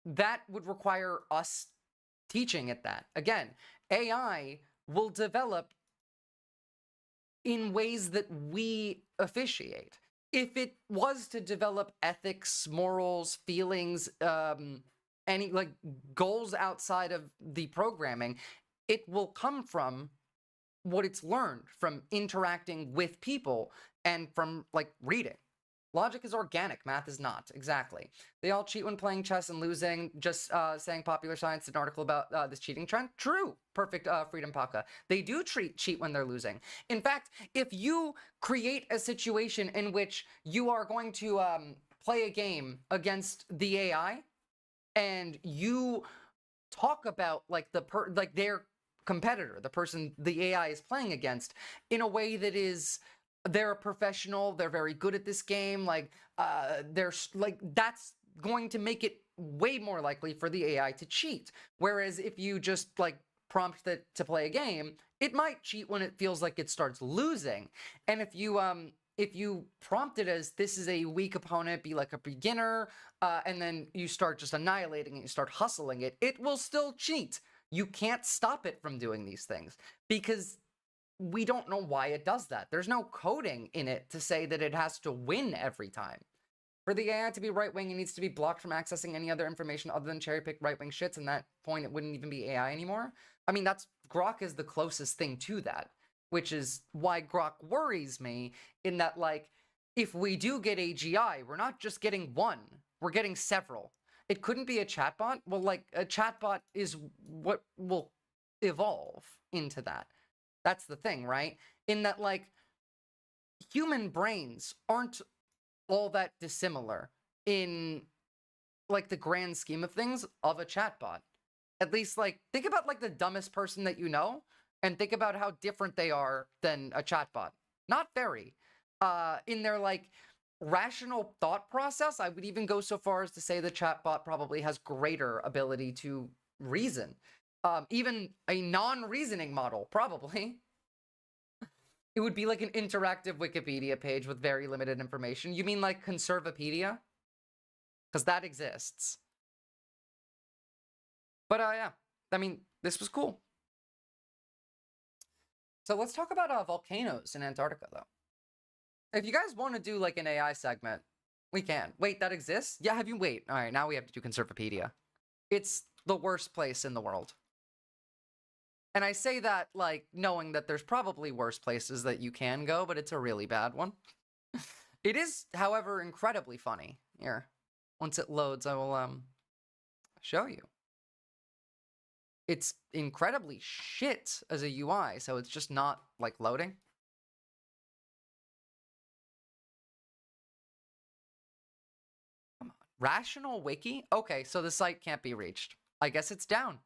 that would require us teaching it that. Again, AI will develop in ways that we officiate. If it was to develop ethics, morals, feelings, any, like, goals outside of the programming, it will come from what it's learned from interacting with people and from, like, reading. Logic is organic, math is not. Exactly. They all cheat when playing chess and losing. Just saying Popular Science did an article about this cheating trend. True. Perfect, Freedom Paka. They do cheat when they're losing. In fact, if you create a situation in which you are going to play a game against the AI, and you talk about, like, their competitor, the person the AI is playing against, in a way that is, they're a professional, they're very good at this game, like, that's going to make it way more likely for the AI to cheat. Whereas if you just, like, prompt it to play a game, it might cheat when it feels like it starts losing. And if you prompt it as, this is a weak opponent, be like a beginner, and then you start just annihilating it, you start hustling it, it will still cheat. You can't stop it from doing these things because we don't know why it does that. There's no coding in it to say that it has to win every time. For the AI to be right-wing, it needs to be blocked from accessing any other information other than cherry-picked right-wing shits, and that point, it wouldn't even be AI anymore. I mean, Grok is the closest thing to that, which is why Grok worries me, in that, like, if we do get AGI, we're not just getting one, we're getting several. It couldn't be a chatbot. Well, like, a chatbot is what will evolve into that. That's the thing, right? In that, like, human brains aren't all that dissimilar in, like, the grand scheme of things of a chatbot. At least, like, think about, like, the dumbest person that you know, and think about how different they are than a chatbot. Not very. In their, like, rational thought process, I would even go so far as to say the chatbot probably has greater ability to reason. Even a non-reasoning model, probably. It would be like an interactive Wikipedia page with very limited information. You mean like Conservapedia? Because that exists. But yeah, I mean, this was cool. So let's talk about volcanoes in Antarctica, though. If you guys want to do, like, an AI segment, we can. Wait, that exists? Yeah, wait. All right, now we have to do Conservapedia. It's the worst place in the world. And I say that, like, knowing that there's probably worse places that you can go, but it's a really bad one. It is, however, incredibly funny. Here, once it loads, I will show you. It's incredibly shit as a UI, so it's just not, like, loading. Come on. Rational Wiki? Okay, so the site can't be reached. I guess it's down.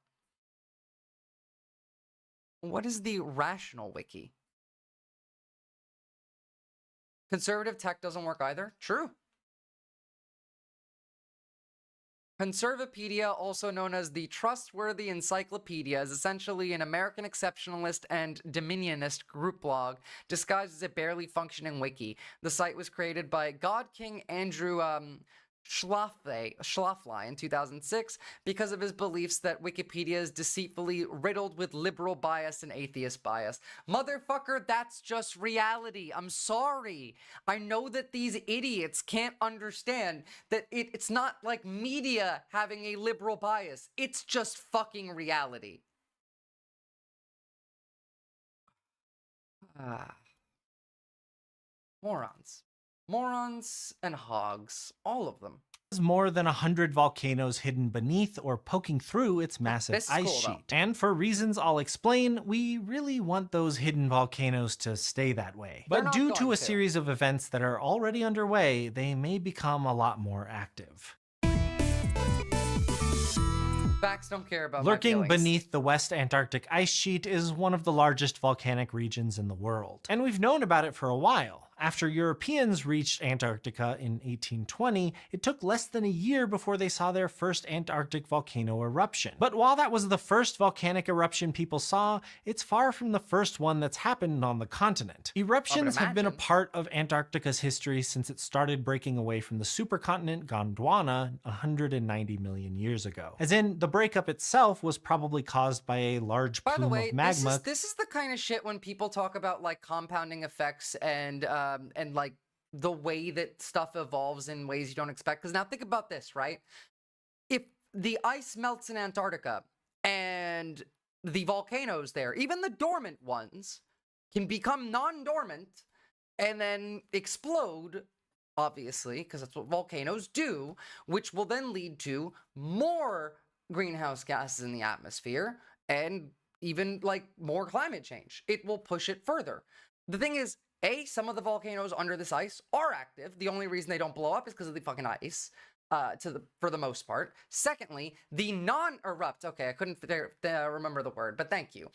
What is the Rational Wiki? Conservative tech doesn't work either? True. Conservapedia, also known as the Trustworthy Encyclopedia, is essentially an American exceptionalist and dominionist group blog disguised as a barely functioning wiki. The site was created by God King Andrew Schlafly in 2006 because of his beliefs that Wikipedia is deceitfully riddled with liberal bias and atheist bias. Motherfucker, that's just reality. I'm sorry. I know that these idiots can't understand that it's not like media having a liberal bias. It's just fucking reality. Morons. Morons and hogs. All of them. more than 100 volcanoes hidden beneath or poking through its massive This is ice cool, though. sheet. And for reasons I'll explain, we really want those hidden volcanoes to stay that way. They're But not due to going a to. series of events that are already underway, they may become a lot more active. Facts don't care about my Lurking feelings. beneath the West Antarctic ice sheet is one of the largest volcanic regions in the world. And we've known about it for a while. After Europeans reached Antarctica in 1820, it took less than a year before they saw their first Antarctic volcano eruption. But while that was the first volcanic eruption people saw, it's far from the first one that's happened on the continent. Eruptions have been a imagine. part of Antarctica's history since it started breaking away from the supercontinent Gondwana 190 million years ago. As in, the breakup itself was probably caused by a large By the plume way, of magma. this is the kind of shit when people talk about like compounding effects and like the way that stuff evolves in ways you don't expect. Because now think about this, right? If the ice melts in Antarctica and the volcanoes there, even the dormant ones, can become non-dormant and then explode, obviously, because that's what volcanoes do, which will then lead to more greenhouse gases in the atmosphere and even like more climate change. It will push it further. The thing is, some of the volcanoes under this ice are active. The only reason they don't blow up is because of the fucking ice, for the most part. Secondly, the non-erupt, okay, I couldn't remember the word, but thank you.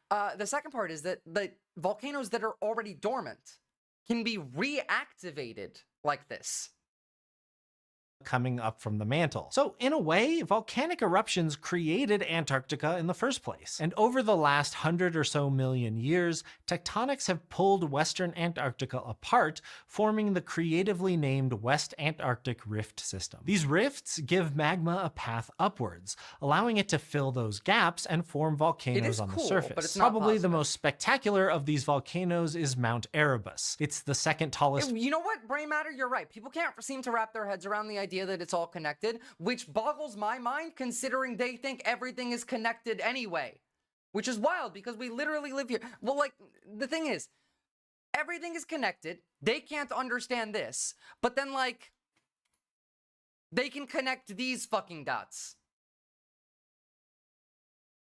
The second part is that the volcanoes that are already dormant can be reactivated like this. Coming up from the mantle. So in a way, volcanic eruptions created Antarctica in the first place. And over the last 100 or so million years, tectonics have pulled Western Antarctica apart, forming the creatively named West Antarctic Rift System. These rifts give magma a path upwards, allowing it to fill those gaps and form volcanoes on the surface. But it's not Probably the positive. most spectacular of these volcanoes is Mount Erebus. It's the second tallest. You know what, Brain Matter? You're right. People can't seem to wrap their heads around the idea that it's all connected, which boggles my mind considering they think everything is connected anyway. Which is wild because we literally live here. Well, like, the thing is, everything is connected. They can't understand this. But then, like, they can connect these fucking dots.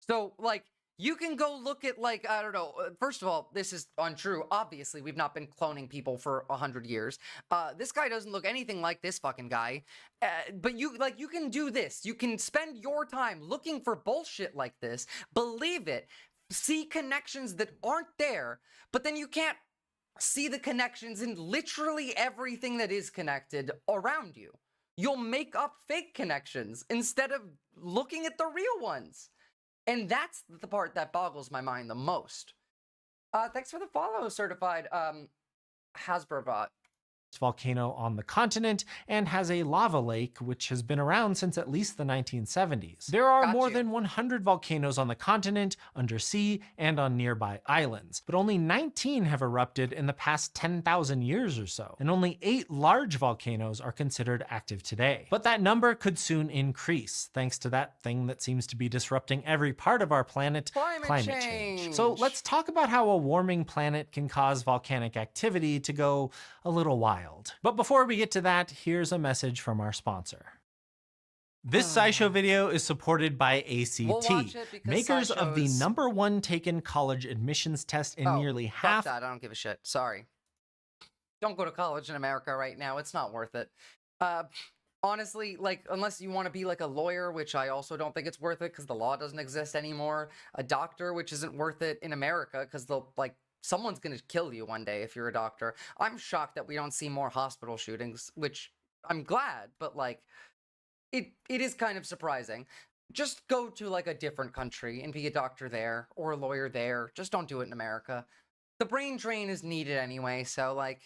So, like, you can go look at, like, I don't know. First of all, this is untrue. Obviously, we've not been cloning people for 100 years. This guy doesn't look anything like this fucking guy. But you can do this. You can spend your time looking for bullshit like this, believe it, see connections that aren't there, but then you can't see the connections in literally everything that is connected around you. You'll make up fake connections instead of looking at the real ones. And that's the part that boggles my mind the most. Thanks for the follow, certified Hasbrovot. Volcano on the continent and has a lava lake which has been around since at least the 1970s. There are more than 100 volcanoes on the continent, undersea, and on nearby islands, but only 19 have erupted in the past 10,000 years or so, and only 8 large volcanoes are considered active today. But that number could soon increase, thanks to that thing that seems to be disrupting every part of our planet, climate change. So let's talk about how a warming planet can cause volcanic activity to go a little wild. But before we get to that, here's a message from our sponsor. This SciShow video is supported by ACT, We'll watch it because makers of the SciShow is- #1 taken college admissions test in nearly Fuck half. that. I don't give a shit. Sorry. Don't go to college in America right now. It's not worth it. Honestly, like, unless you want to be like a lawyer, which I also don't think it's worth it because the law doesn't exist anymore. A doctor, which isn't worth it in America because they'll, like, someone's going to kill you one day if you're a doctor. I'm shocked that we don't see more hospital shootings, which I'm glad, but, like, it is kind of surprising. Just go to, like, a different country and be a doctor there or a lawyer there. Just don't do it in America. The brain drain is needed anyway, so, like...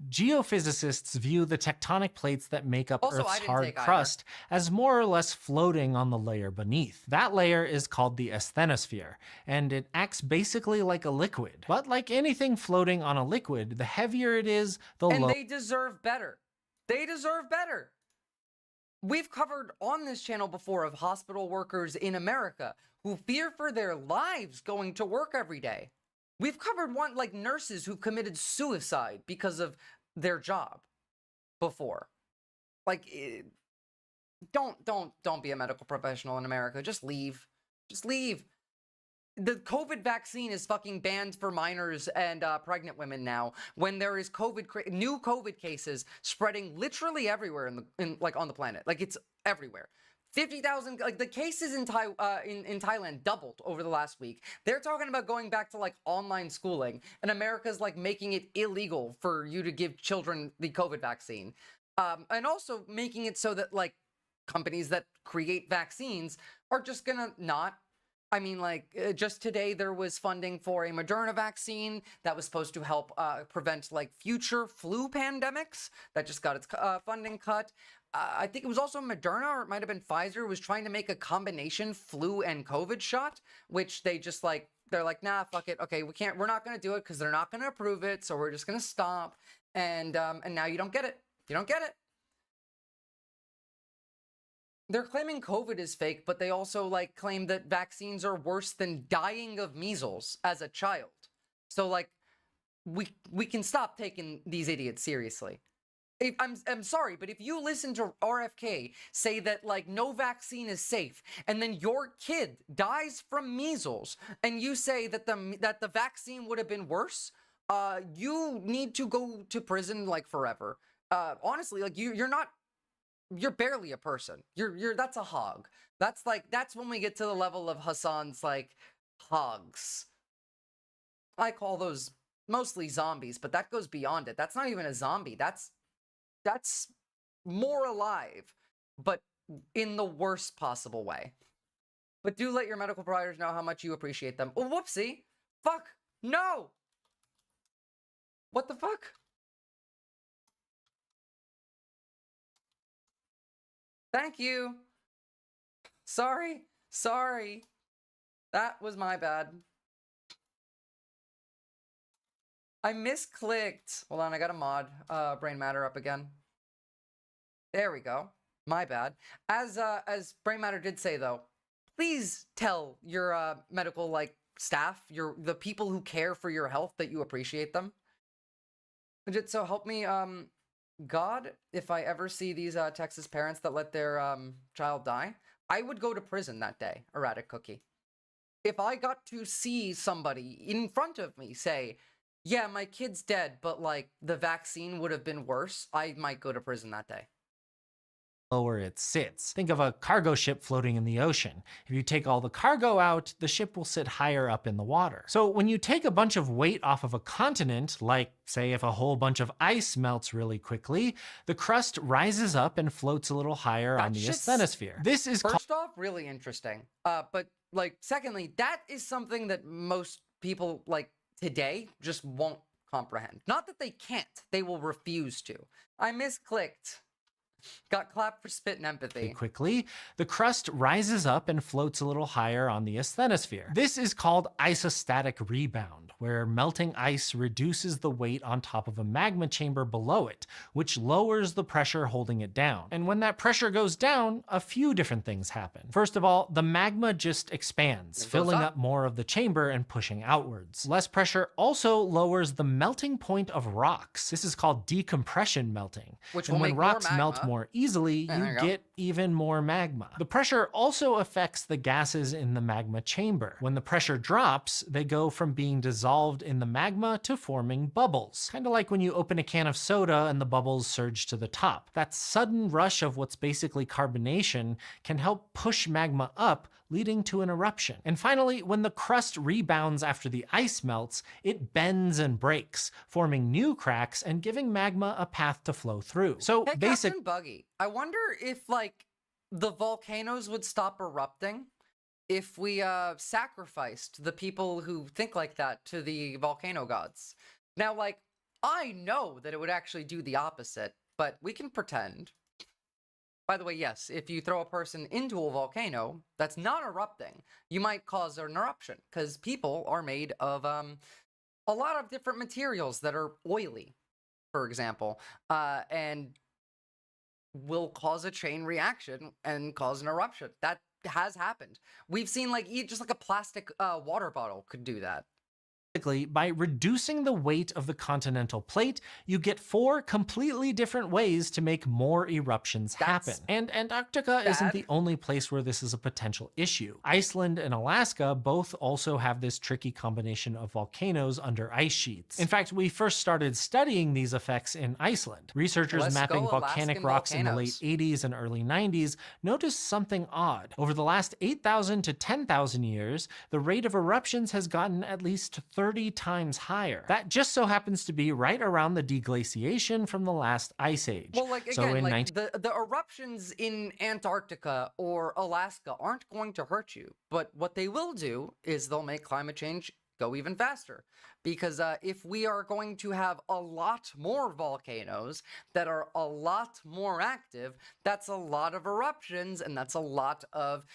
Geophysicists view the tectonic plates that make up Also, I Earth's didn't hard take either. crust as more or less floating on the layer beneath. That layer is called the asthenosphere, and it acts basically like a liquid. But like anything floating on a liquid, the heavier it is, the And lower. they deserve better. They deserve better. We've covered on this channel before of hospital workers in America who fear for their lives going to work every day. We've covered one, like, nurses who committed suicide because of their job before. Like, don't be a medical professional in America. Just leave. Just leave. The COVID vaccine is fucking banned for minors and pregnant women now, when there is new COVID cases spreading literally everywhere like on the planet. Like, it's everywhere. 50,000, like the cases in Thailand doubled over the last week. They're talking about going back to like online schooling, and America's like making it illegal for you to give children the COVID vaccine. And also making it so that like companies that create vaccines are just gonna not. I mean, like, just today there was funding for a Moderna vaccine that was supposed to help prevent, like, future flu pandemics. That just got its funding cut. I think it was also Moderna, or it might have been Pfizer, was trying to make a combination flu and COVID shot, which they just, like, they're like, nah, fuck it. Okay, we're not going to do it because they're not going to approve it, so we're just going to stop. And now you don't get it. You don't get it. They're claiming COVID is fake, but they also like claim that vaccines are worse than dying of measles as a child. So like, we can stop taking these idiots seriously. I'm sorry, but if you listen to RFK say that like no vaccine is safe, and then your kid dies from measles, and you say that the vaccine would have been worse, you need to go to prison like forever. Honestly, like you're barely a person. That's a hog. That's when we get to the level of Hassan's like hogs. I call those mostly zombies, but that goes beyond it. That's not even a zombie. That's more alive, but in the worst possible way. But do let your medical providers know how much you appreciate them. Oh, whoopsie. Fuck. No. What the fuck? Thank you. Sorry. That was my bad. I misclicked. Hold on, I got a mod brain matter up again. There we go. My bad. As brain matter did say though, please tell your medical like staff, the people who care for your health, that you appreciate them. Legit, so help me God, if I ever see these Texas parents that let their child die, I would go to prison that day, Erratic Cookie. If I got to see somebody in front of me say, yeah, my kid's dead, but like the vaccine would have been worse, I might go to prison that day. Where it sits. Think of a cargo ship floating in the ocean. If you take all the cargo out, the ship will sit higher up in the water. So when you take a bunch of weight off of a continent, like say if a whole bunch of ice melts really quickly, the crust rises up and floats a little higher on the asthenosphere. This is first off really interesting. But like secondly, that is something that most people like today just won't comprehend. Not that they can't, they will refuse to. I misclicked. Got clapped for spit and empathy. Quickly, the crust rises up and floats a little higher on the asthenosphere. This is called isostatic rebound, where melting ice reduces the weight on top of a magma chamber below it, which lowers the pressure holding it down. And when that pressure goes down, a few different things happen. First of all, the magma just expands, filling up more of the chamber and pushing outwards. Less pressure also lowers the melting point of rocks. This is called decompression melting. Which and will when make rocks more melt more easily, you get even more magma. The pressure also affects the gases in the magma chamber. When the pressure drops, they go from being dissolved in the magma to forming bubbles. Kind of like when you open a can of soda and the bubbles surge to the top. That sudden rush of what's basically carbonation can help push magma up, leading to an eruption. And finally, when the crust rebounds after the ice melts, it bends and breaks, forming new cracks and giving magma a path to flow through. So hey, Captain Buggy, I wonder if like the volcanoes would stop erupting if we sacrificed the people who think like that to the volcano gods. Now, like, I know that it would actually do the opposite, but we can pretend. By the way, yes, if you throw a person into a volcano that's not erupting, you might cause an eruption, because people are made of a lot of different materials that are oily, for example, and will cause a chain reaction and cause an eruption. That has happened. We've seen like just like a plastic water bottle could do that. By reducing the weight of the continental plate, you get 4 completely different ways to make more eruptions happen. And Antarctica isn't the only place where this is a potential issue. Iceland and Alaska both also have this tricky combination of volcanoes under ice sheets. In fact, we first started studying these effects in Iceland. Researchers mapping volcanic rocks in the late 80s and early 90s noticed something odd. Over the last 8,000 to 10,000 years, the rate of eruptions has gotten at least 30 times higher. That just so happens to be right around the deglaciation from the last ice age. Well, like, again, the eruptions in Antarctica or Alaska aren't going to hurt you, but what they will do is they'll make climate change go even faster. Because if we are going to have a lot more volcanoes that are a lot more active, that's a lot of eruptions, and that's a lot of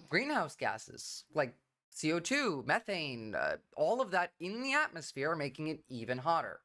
greenhouse gases, like CO2, methane, all of that in the atmosphere, making it even hotter.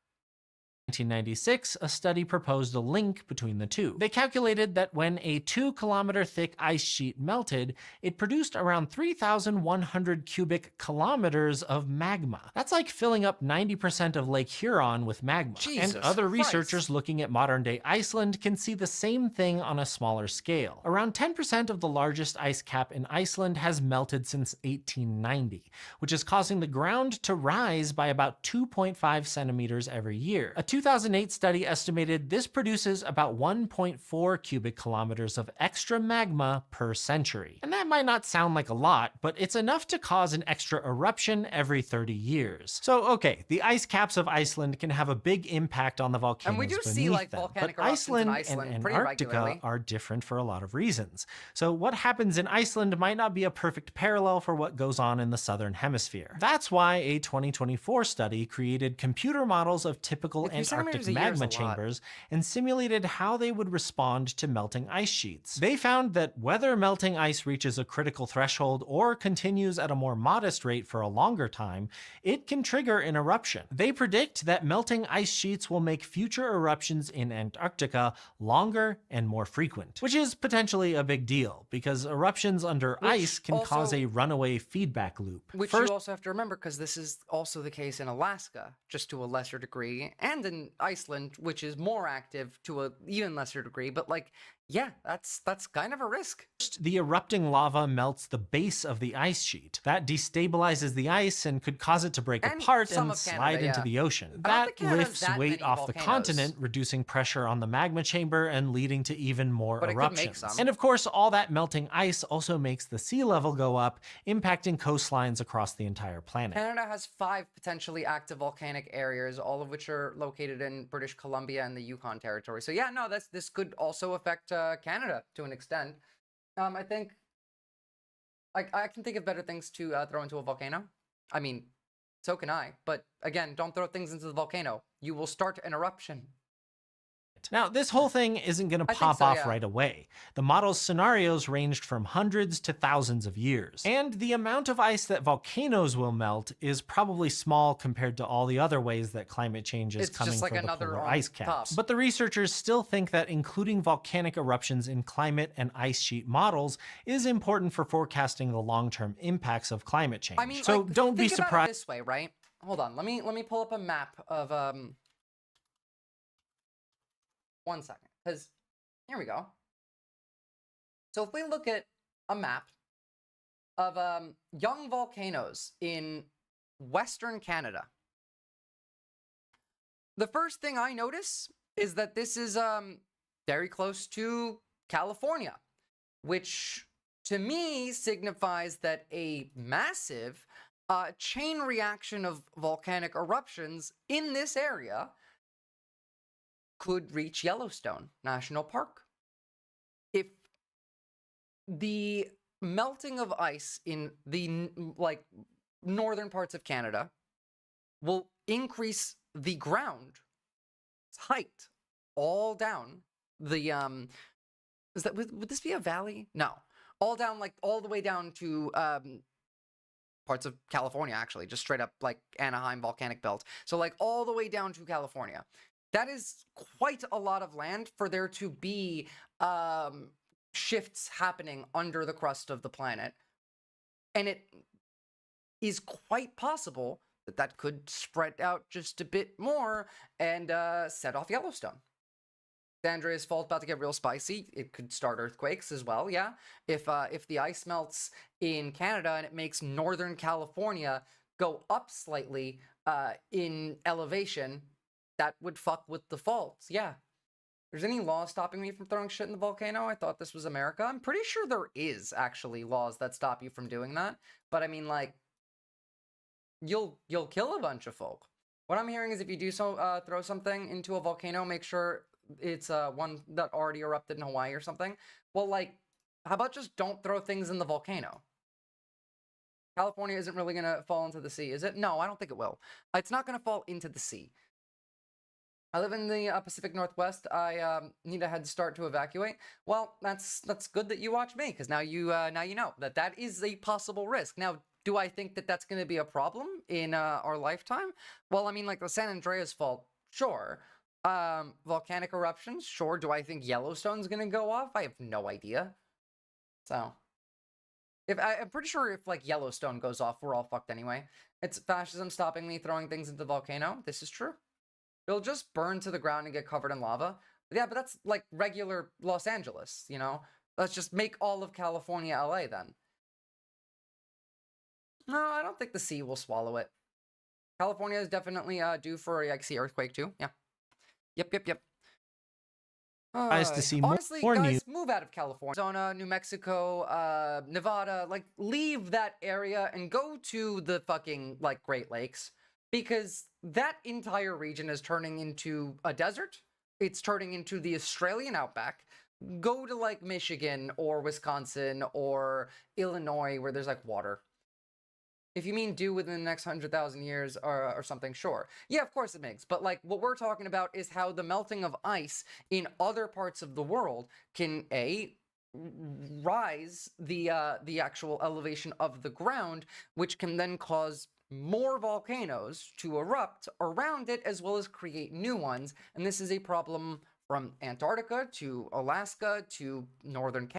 1996, a study proposed a link between the two. They calculated that when a 2-kilometer thick ice sheet melted, it produced around 3,100 cubic kilometers of magma. That's like filling up 90% of Lake Huron with magma. Jesus and other Christ. researchers looking at modern-day Iceland can see the same thing on a smaller scale. Around 10% of the largest ice cap in Iceland has melted since 1890, which is causing the ground to rise by about 2.5 centimeters every year. A 2008 study estimated this produces about 1.4 cubic kilometers of extra magma per century. And that might not sound like a lot, but it's enough to cause an extra eruption every 30 years. So, okay, the ice caps of Iceland can have a big impact on the volcanoes And we do beneath see like them, volcanic but eruptions Iceland in Iceland and pretty Antarctica regularly. are different for a lot of reasons. So what happens in Iceland might not be a perfect parallel for what goes on in the southern hemisphere. That's why a 2024 study created computer models of typical Antarctic magma chambers and simulated how they would respond to melting ice sheets. They found that whether melting ice reaches a critical threshold or continues at a more modest rate for a longer time, it can trigger an eruption. They predict that melting ice sheets will make future eruptions in Antarctica longer and more frequent, which is potentially a big deal because eruptions under ice can cause a runaway feedback loop. Which you also have to remember, because this is also the case in Alaska, just to a lesser degree, and in Iceland, which is more active to an even lesser degree, but like, yeah, that's kind of a risk. The erupting lava melts the base of the ice sheet. That destabilizes the ice and could cause it to break apart and slide into the ocean. That lifts weight off the continent, reducing pressure on the magma chamber and leading to even more eruptions. And of course, all that melting ice also makes the sea level go up, impacting coastlines across the entire planet. Canada has 5 potentially active volcanic areas, all of which are located in British Columbia and the Yukon Territory. So yeah, no, this could also affect Canada to an extent. I think, like, I can think of better things to throw into a volcano. I mean, so can I. But again, don't throw things into the volcano. You will start an eruption. Now, this whole thing isn't going to pop off right away. The model's scenarios ranged from hundreds to thousands of years. And the amount of ice that volcanoes will melt is probably small compared to all the other ways that climate change is coming from the polar ice caps. But the researchers still think that including volcanic eruptions in climate and ice sheet models is important for forecasting the long-term impacts of climate change. I mean, so like, don't be think about it surprised. this way, right? Hold on, let me pull up a map of 1 second, because here we go. So if we look at a map of young volcanoes in Western Canada, the first thing I notice is that this is very close to California, which to me signifies that a massive chain reaction of volcanic eruptions in this area could reach Yellowstone National Park. If the melting of ice in the northern parts of Canada will increase the ground's height all down the would this be a valley? No, all down, like all the way down to parts of California, actually, just straight up like Anaheim volcanic belt. So like all the way down to California. That is quite a lot of land for there to be shifts happening under the crust of the planet. And it is quite possible that could spread out just a bit more and set off Yellowstone. San Andreas Fault about to get real spicy. It could start earthquakes as well, yeah. If the ice melts in Canada and it makes Northern California go up slightly in elevation, that would fuck with the faults, yeah. There's any law stopping me from throwing shit in the volcano? I thought this was America. I'm pretty sure there is actually laws that stop you from doing that. But I mean, like, you'll kill a bunch of folk. What I'm hearing is if you do so, throw something into a volcano, make sure it's one that already erupted in Hawaii or something. Well, like, how about just don't throw things in the volcano? California isn't really going to fall into the sea, is it? No, I don't think it will. It's not going to fall into the sea. I live in the Pacific Northwest. I need a head start to evacuate. Well, that's good that you watch me, because now you know that that is a possible risk. Now, do I think that that's going to be a problem in our lifetime? Well, I mean, like the San Andreas Fault, sure. Volcanic eruptions, sure. Do I think Yellowstone's going to go off? I have no idea. So, I'm pretty sure if like Yellowstone goes off, we're all fucked anyway. It's fascism stopping me throwing things into the volcano. This is true. It'll just burn to the ground and get covered in lava. Yeah, but that's like regular Los Angeles, you know? Let's just make all of California LA then. No, I don't think the sea will swallow it. California is definitely due for a sea earthquake too. Yeah. Yep. Nice to see honestly, more guys, news. move out of California. Arizona, New Mexico, Nevada, like leave that area and go to the fucking like Great Lakes, because that entire region is turning into a desert. It's turning into the Australian outback. Go to like Michigan or Wisconsin or Illinois where there's like water. If you mean do within the next 100,000 years or something, sure. Yeah, of course it makes. But like what we're talking about is how the melting of ice in other parts of the world can rise the actual elevation of the ground, which can then cause more volcanoes to erupt around it, as well as create new ones. And this is a problem from Antarctica to Alaska to northern Canada.